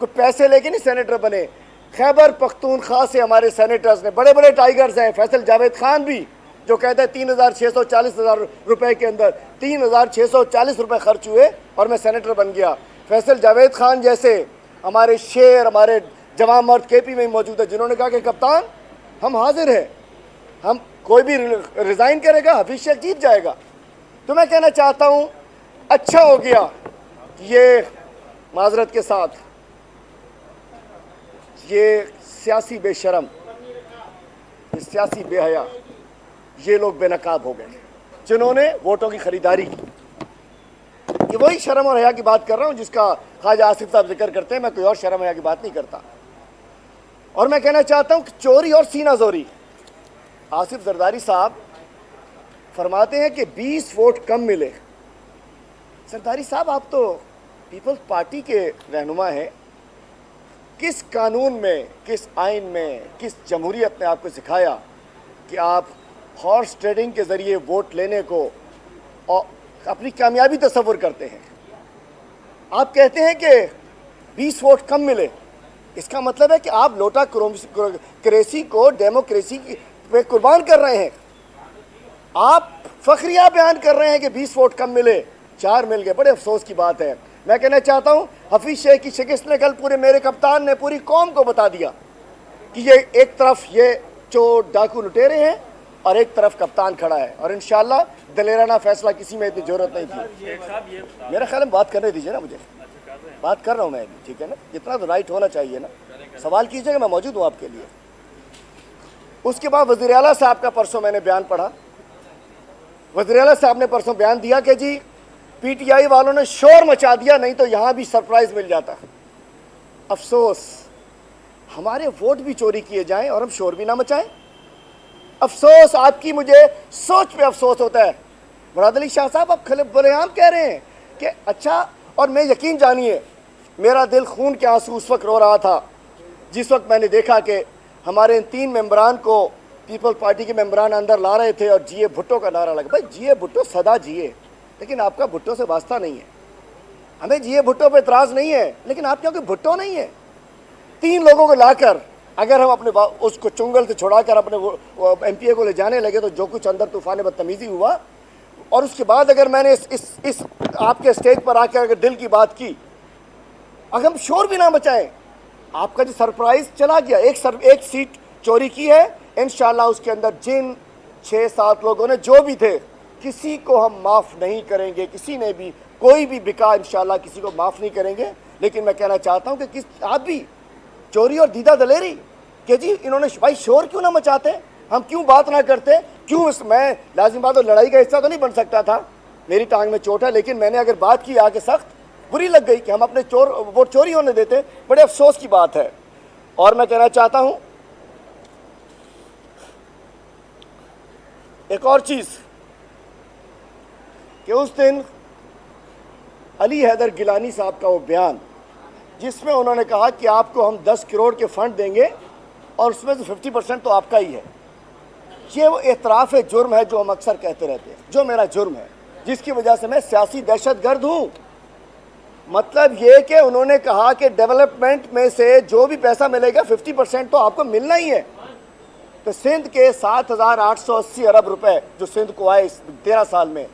کوئی پیسے لے کے نہیں سینیٹر بنے. خیبر پختونخوا سے ہمارے سینیٹرز نے, بڑے بڑے ٹائیگرز ہیں, فیصل جاوید خان بھی, جو کہتا ہے 3,640,000 روپے کے اندر 3,640 روپے خرچ ہوئے اور میں سینیٹر بن گیا. فیصل جاوید خان جیسے ہمارے شیر, ہمارے جوان مرد کے پی میں موجود ہے, جنہوں نے کہا کہ کپتان ہم حاضر ہیں, ہم کوئی بھی ریزائن کرے گا حفیظ شیخ جیت جائے گا. تو میں کہنا چاہتا ہوں اچھا ہو گیا یہ معذرت کے ساتھ یہ سیاسی بے شرم, یہ سیاسی بے حیا, یہ لوگ بے نقاب ہو گئے جنہوں نے ووٹوں کی خریداری کی. یہ وہی شرم اور حیا کی بات کر رہا ہوں جس کا خواجہ آصف صاحب ذکر کرتے ہیں, میں کوئی اور شرم حیا کی بات نہیں کرتا. اور میں کہنا چاہتا ہوں کہ چوری اور سینہ زوری, آصف زرداری صاحب فرماتے ہیں کہ 20 ووٹ کم ملے. زرداری صاحب آپ تو پیپلز پارٹی کے رہنما ہیں, کس قانون میں, کس آئین میں, کس جمہوریت نے آپ کو سکھایا کہ آپ ہارس ٹریڈنگ کے ذریعے ووٹ لینے کو اور اپنی کامیابی تصور کرتے ہیں؟ آپ کہتے ہیں کہ 20 ووٹ کم ملے, اس کا مطلب ہے کہ آپ لوٹا کریسی کو ڈیموکریسی پہ قربان کر رہے ہیں. آپ فخریہ بیان کر رہے ہیں کہ 20 ووٹ کم ملے, 4 مل گئے, بڑے افسوس کی بات ہے. میں کہنا چاہتا ہوں حفیظ شیخ کی شکست نے کل پورے میرے کپتان نے پوری قوم کو بتا دیا کہ یہ ایک طرف یہ چور ڈاکو لٹیرے ہیں اور ایک طرف کپتان کھڑا ہے, اور انشاءاللہ دلیرانہ فیصلہ کسی میں اتنی ضرورت نہیں تھی. میرا خیال ہے بات کرنے دیجیے نا, مجھے بات کر رہا ہوں میں ابھی, ٹھیک ہے نا, اتنا تو رائٹ ہونا چاہیے نا, سوال کیجیے گا, میں موجود ہوں آپ کے لیے. اس کے بعد وزیر اعلیٰ صاحب کا پرسوں میں نے بیان پڑھا. وزیر اعلیٰ صاحب نے پرسوں بیان دیا کہ جی پی ٹی آئی والوں نے شور مچا دیا, نہیں تو یہاں بھی سرپرائز مل جاتا. افسوس, ہمارے ووٹ بھی چوری کیے جائیں اور ہم شور بھی نہ مچائیں. افسوس, آپ کی مجھے سوچ پہ افسوس ہوتا ہے. مراد علی شاہ صاحب آپ برے عام کہہ رہے ہیں کہ اچھا, اور میں یقین جانیے میرا دل خون کے آنسو اس وقت رو رہا تھا جس وقت میں نے دیکھا کہ ہمارے ان 3 ممبران کو پیپل پارٹی کے ممبران اندر لا رہے تھے اور جی اے بھٹو کا نعرہ لگا. بھائی جی اے بھٹو سدا جیے, لیکن آپ کا بھٹو سے واسطہ نہیں ہے. ہمیں جی اے بھٹو پہ اعتراض نہیں ہے, لیکن آپ کیونکہ بھٹو نہیں ہے. 3 لوگوں کو لا کر اگر ہم اپنے اس کو چنگل سے چھڑا کر اپنے ایم پی اے کو لے جانے لگے تو جو کچھ اندر طوفان بدتمیزی ہوا, اور اس کے بعد اگر میں نے اس آپ کے اسٹیج پر آ کر اگر دل کی بات کی, اگر ہم شور بھی نہ مچائیں, آپ کا جو سرپرائز چلا گیا, ایک سیٹ چوری کی ہے, انشاءاللہ اس کے اندر جن 6-7 لوگوں نے جو بھی تھے کسی کو ہم معاف نہیں کریں گے, کسی نے بھی کوئی بھی بکا انشاءاللہ کسی کو معاف نہیں کریں گے. لیکن میں کہنا چاہتا ہوں کہ آپ بھی چوری اور دیدہ دلیری کہ جی انہوں نے بھائی شور کیوں نہ مچاتے, ہم کیوں بات نہ کرتے, کیوں میں لازم بات اور لڑائی کا حصہ تو نہیں بن سکتا تھا, میری ٹانگ میں چوٹ ہے, لیکن میں نے اگر بات کی آگے سخت بری لگ گئی کہ ہم اپنے ووٹ چوری ہونے دیتے, بڑے افسوس کی بات ہے. اور میں کہنا چاہتا ہوں ایک اور چیز کہ اس دن علی حیدر گیلانی صاحب کا وہ بیان جس میں انہوں نے کہا کہ آپ کو ہم 10 کروڑ کے فنڈ دیں گے اور اس میں سے 50% تو آپ کا ہی ہے. یہ وہ اعتراف جرم ہے جو ہم اکثر کہتے رہتے ہیں, جو میرا جرم ہے جس کی وجہ سے میں سیاسی دہشت گرد ہوں. مطلب یہ کہ انہوں نے کہا کہ ڈیولپمنٹ میں سے جو بھی پیسہ ملے گا 50% تو آپ کو ملنا ہی ہے. تو سندھ کے 7,880 ارب روپے جو سندھ کو آئے 13 سال میں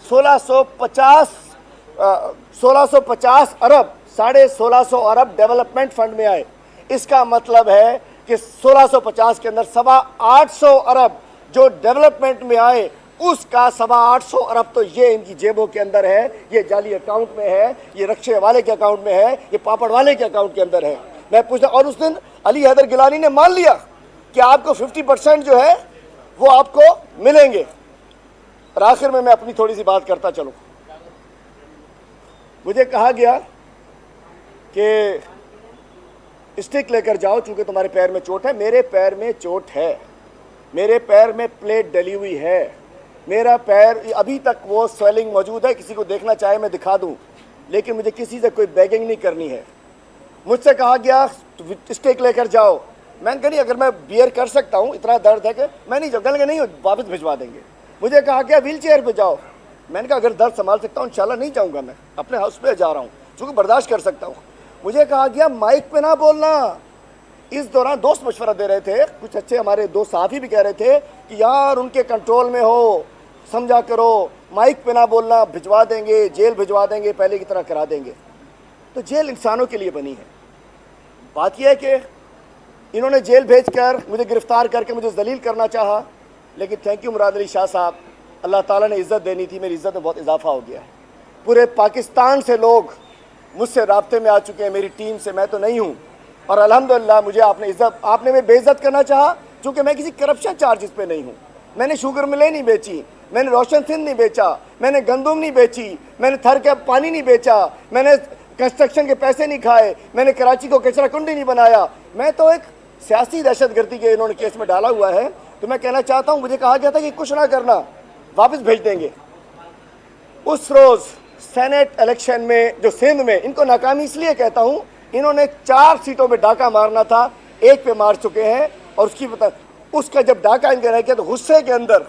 1650 ارب 1650 ارب ڈیولپمنٹ فنڈ میں آئے. اس کا مطلب ہے کہ 1650 کے اندر 850 ارب جو ڈیولپمنٹ میں آئے, اس کا 850 ارب تو یہ ان کی جیبوں کے اندر ہے, یہ جعلی اکاؤنٹ میں ہے, یہ رکشے والے کے اکاؤنٹ میں ہے, یہ پاپڑ والے کے اکاؤنٹ کے اندر ہے. میں پوچھتا, اور اس دن علی حیدر گیلانی نے مان لیا کہ آپ کو 50% جو ہے وہ آپ کو ملیں گے. اور آخر میں اپنی تھوڑی سی بات کرتا چلوں. مجھے کہا گیا کہ اسٹک لے کر جاؤ چونکہ تمہارے پیر میں چوٹ ہے. میرے پیر میں چوٹ ہے, میرے پیر میں پلیٹ ڈلی ہوئی ہے, میرا پیر ابھی تک وہ سویلنگ موجود ہے, کسی کو دیکھنا چاہے میں دکھا دوں, لیکن مجھے کسی سے کوئی بیگنگ نہیں کرنی ہے. مجھ سے کہا گیا اسٹک لے کر جاؤ, میں نے کہا نہیں, اگر میں بیئر کر سکتا ہوں, اتنا درد ہے کہ میں نہیں جاؤں گا, نہیں واپس بھجوا دیں گے. مجھے کہا گیا ویل چیئر پہ جاؤ, میں نے کہا اگر درد سنبھال سکتا ہوں انشاءاللہ نہیں جاؤں گا, میں اپنے ہاؤس پہ جا رہا ہوں چونکہ برداشت کر سکتا ہوں. مجھے کہا گیا مائک پہ نہ بولنا. اس دوران دوست مشورہ دے رہے تھے, کچھ اچھے ہمارے دوست صحافی بھی کہہ رہے تھے کہ یار ان کے کنٹرول میں ہو, سمجھا کرو, مائک پہ نہ بولنا, بھجوا دیں گے, جیل بھجوا دیں گے, پہلے کی طرح کرا دیں گے. تو جیل انسانوں کے لیے بنی ہے. بات یہ ہے کہ انہوں نے جیل بھیج کر مجھے گرفتار کر کے مجھے ذلیل کرنا چاہا, لیکن تھینک یو مراد علی شاہ صاحب, اللہ تعالیٰ نے عزت دینی تھی, میری عزت میں بہت اضافہ ہو گیا ہے. پورے پاکستان سے لوگ مجھ سے رابطے میں آ چکے ہیں, میری ٹیم سے, میں تو نہیں ہوں. اور الحمدللہ مجھے آپ نے میں بے عزت کرنا چاہا, چونکہ میں کسی کرپشن چارجز پہ نہیں ہوں. میں نے شوگر ملیں نہیں بیچی, میں نے روشن سندھ نہیں بیچا, میں نے گندم نہیں بیچی, میں نے تھر کا پانی نہیں بیچا, میں نے کنسٹرکشن کے پیسے نہیں کھائے, میں نے کراچی کو کچرا کنڈی نہیں بنایا. میں تو ایک سیاسی دہشت گردی کے انہوں نے کیس میں ڈالا ہوا ہے. تو میں کہنا چاہتا ہوں, مجھے کہا گیا تھا کہ کچھ نہ کرنا, واپس بھیج دیں گے. اس روز سینٹ الیکشن میں جو سندھ میں, ان کو ناکامی اس لیے کہتا ہوں, انہوں نے 4 سیٹوں پہ ڈاکہ مارنا تھا, 1 پہ مار چکے ہیں. اور اس کا جب ڈاکہ ان کے رہ گیا تو غصے کے اندر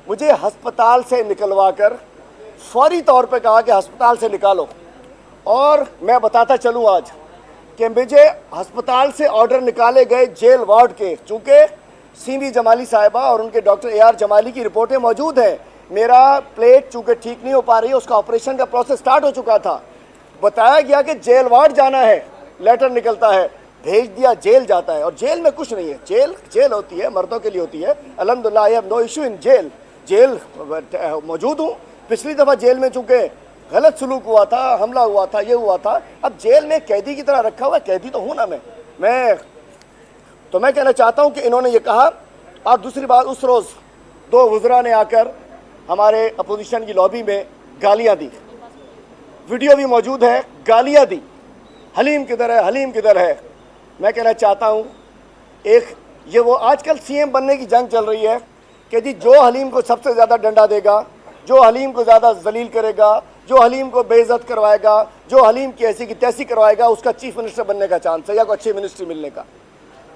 مجھے ہسپتال سے نکلوا کر فوری طور پہ کہا کہ ہسپتال سے نکالو. اور میں بتاتا چلوں آج کہ مجھے ہسپتال سے آرڈر نکالے گئے جیل وارڈ کے, چونکہ سیمی جمالی صاحبہ اور ان کے ڈاکٹر اے آر جمالی کی رپورٹیں موجود ہیں. میرا پلیٹ چونکہ ٹھیک نہیں ہو پا رہی ہے, اس کا آپریشن کا پروسیس سٹارٹ ہو چکا تھا. بتایا گیا کہ جیل وارڈ جانا ہے, لیٹر نکلتا ہے, بھیج دیا, جیل جاتا ہے. اور جیل میں کچھ نہیں ہے, جیل ہوتی ہے, مردوں کے لیے ہوتی ہے. الحمدللہ I have no issue in jail موجود ہوں. پچھلی دفعہ جیل میں چونکہ غلط سلوک ہوا تھا, حملہ ہوا تھا, یہ ہوا تھا, اب جیل میں قیدی کی طرح رکھا ہوا ہے, قیدی تو ہوں نا میں کہنا چاہتا ہوں کہ انہوں نے یہ کہا. اور دوسری بات, اس روز 2 وزراء نے آ کر ہمارے اپوزیشن کی لابی میں گالیاں دی, ویڈیو بھی موجود ہے, گالیاں دی. حلیم کدھر ہے, حلیم کدھر ہے. میں کہنا چاہتا ہوں, یہ وہ آج کل سی ایم بننے کی جنگ چل رہی ہے کہ جی جو حلیم کو سب سے زیادہ ڈنڈا دے گا, جو حلیم کو زیادہ ذلیل کرے گا, جو حلیم کو بے عزت کروائے گا, جو حلیم کی ایسی کی تیسی کروائے گا, اس کا چیف منسٹر بننے کا چانس ہے یا کوئی اچھی منسٹری ملنے کا.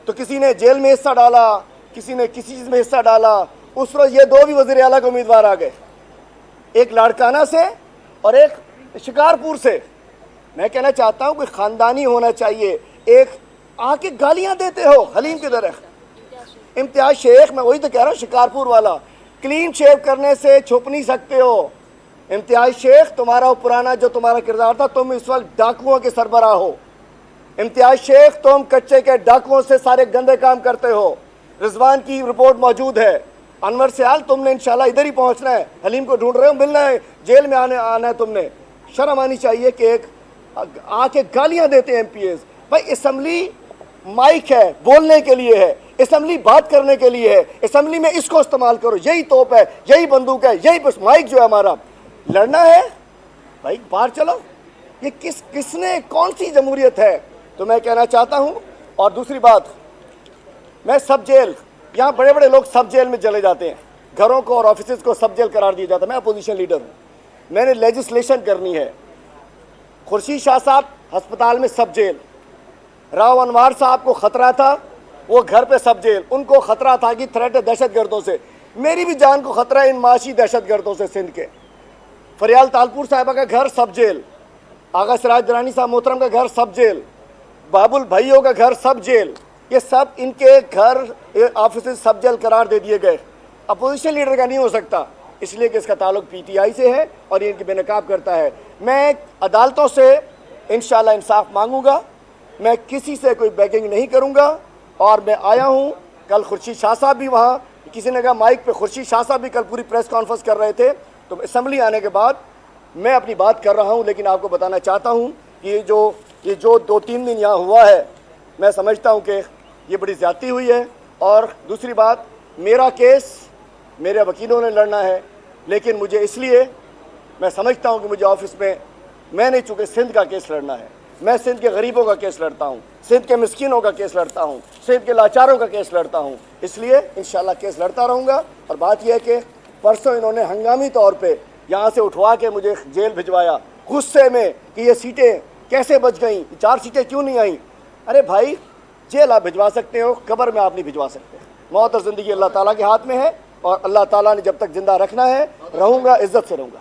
تو کسی نے جیل میں حصہ ڈالا, کسی نے کسی چیز میں حصہ ڈالا. اس روز یہ 2 بھی وزیر اعلیٰ کے امیدوار آ گئے, ایک لاڑکانہ سے اور ایک شکارپور سے. میں کہنا چاہتا ہوں کہ خاندانی ہونا چاہیے. ایک آ کے گالیاں دیتے ہو, حلیم کدھر ہے, امتیاز شیخ, میں وہی تو کہہ رہا ہوں, شکارپور والا. کلین شیو کرنے سے چھپ نہیں سکتے ہو. امتیاز شیخ, تمہارا پرانا جو تمہارا کردار تھا, تم اس وقت ڈاکوؤں کے سربراہ ہو. امتیاز شیخ, تم کچے کے ڈاکوؤں سے سارے گندے کام کرتے ہو. رضوان کی رپورٹ موجود ہے. انور سیال, تم نے انشاءاللہ ادھر ہی پہنچنا ہے, حلیم کو ڈھونڈ رہے ہو, ملنا ہے, جیل میں آنا ہے. تم نے شرم آنی چاہیے کہ ایک آ کے گالیاں دیتے ہیں ایم پی ایز. بھائی اسمبلی مائک ہے, بولنے کے لیے ہے, اسمبلی بات کرنے کے لیے ہے. اسمبلی میں اس کو استعمال کرو, یہی توپ ہے, یہی بندوق ہے, یہی بس مائک جو ہے ہمارا. لڑنا ہے بھائی باہر چلو. یہ کس نے, کون سی جمہوریت ہے. تو میں کہنا چاہتا ہوں. اور دوسری بات, میں سب جیل, یہاں بڑے بڑے لوگ سب جیل میں چلے جاتے ہیں, گھروں کو اور آفیسز کو سب جیل قرار دیا جاتا ہے. میں اپوزیشن لیڈر ہوں, میں نے لیجسلیشن کرنی ہے. خورشید شاہ صاحب ہسپتال میں سب جیل, راؤ انوار صاحب کو خطرہ تھا, وہ گھر پہ سب جیل. ان کو خطرہ تھا کہ تھریٹ ہے دہشت گردوں سے. میری بھی جان کو خطرہ ہے ان معاشی دہشت گردوں سے سندھ کے. فریال تالپور صاحبہ کا گھر سب جیل, آغا سراج درانی صاحب محترم کا گھر سب جیل, بابل بھائیوں کا گھر سب جیل. یہ سب ان کے گھر آفیسز سب جیل قرار دے دیے گئے. اپوزیشن لیڈر کا نہیں ہو سکتا, اس لیے کہ اس کا تعلق پی ٹی آئی سے ہے اور یہ ان کی بے نقاب کرتا ہے. میں عدالتوں سے انشاءاللہ انصاف مانگوں گا, میں کسی سے کوئی بیگنگ نہیں کروں گا. اور میں آیا ہوں, کل خورشید شاہ صاحب بھی وہاں, کسی نے کہا مائک پہ, خورشید شاہ صاحب بھی کل پوری پریس کانفرنس کر رہے تھے. تو اسمبلی آنے کے بعد میں اپنی بات کر رہا ہوں, لیکن آپ کو بتانا چاہتا ہوں کہ یہ جو 2-3 دن یہاں ہوا ہے, میں سمجھتا ہوں کہ یہ بڑی زیادتی ہوئی ہے. اور دوسری بات, میرا کیس میرے وکیلوں نے لڑنا ہے, لیکن مجھے اس لیے میں سمجھتا ہوں کہ مجھے آفس میں نے چونکہ سندھ کا کیس لڑنا ہے, میں سندھ کے غریبوں کا کیس لڑتا ہوں, سندھ کے مسکینوں کا کیس لڑتا ہوں, سندھ کے لاچاروں کا کیس لڑتا ہوں. اس لیے انشاءاللہ کیس لڑتا رہوں گا. اور بات یہ ہے کہ پرسوں انہوں نے ہنگامی طور پہ یہاں سے اٹھوا کے مجھے جیل بھجوایا, غصے میں کہ یہ سیٹیں کیسے بچ گئیں, 4 سیٹیں کیوں نہیں آئیں. ارے بھائی, جیل آپ بھجوا سکتے ہو, قبر میں آپ نہیں بھجوا سکتے. موت اور زندگی اللہ تعالیٰ کے ہاتھ میں ہے, اور اللہ تعالیٰ نے جب تک زندہ رکھنا ہے رہوں گا, عزت سے رہوں گا.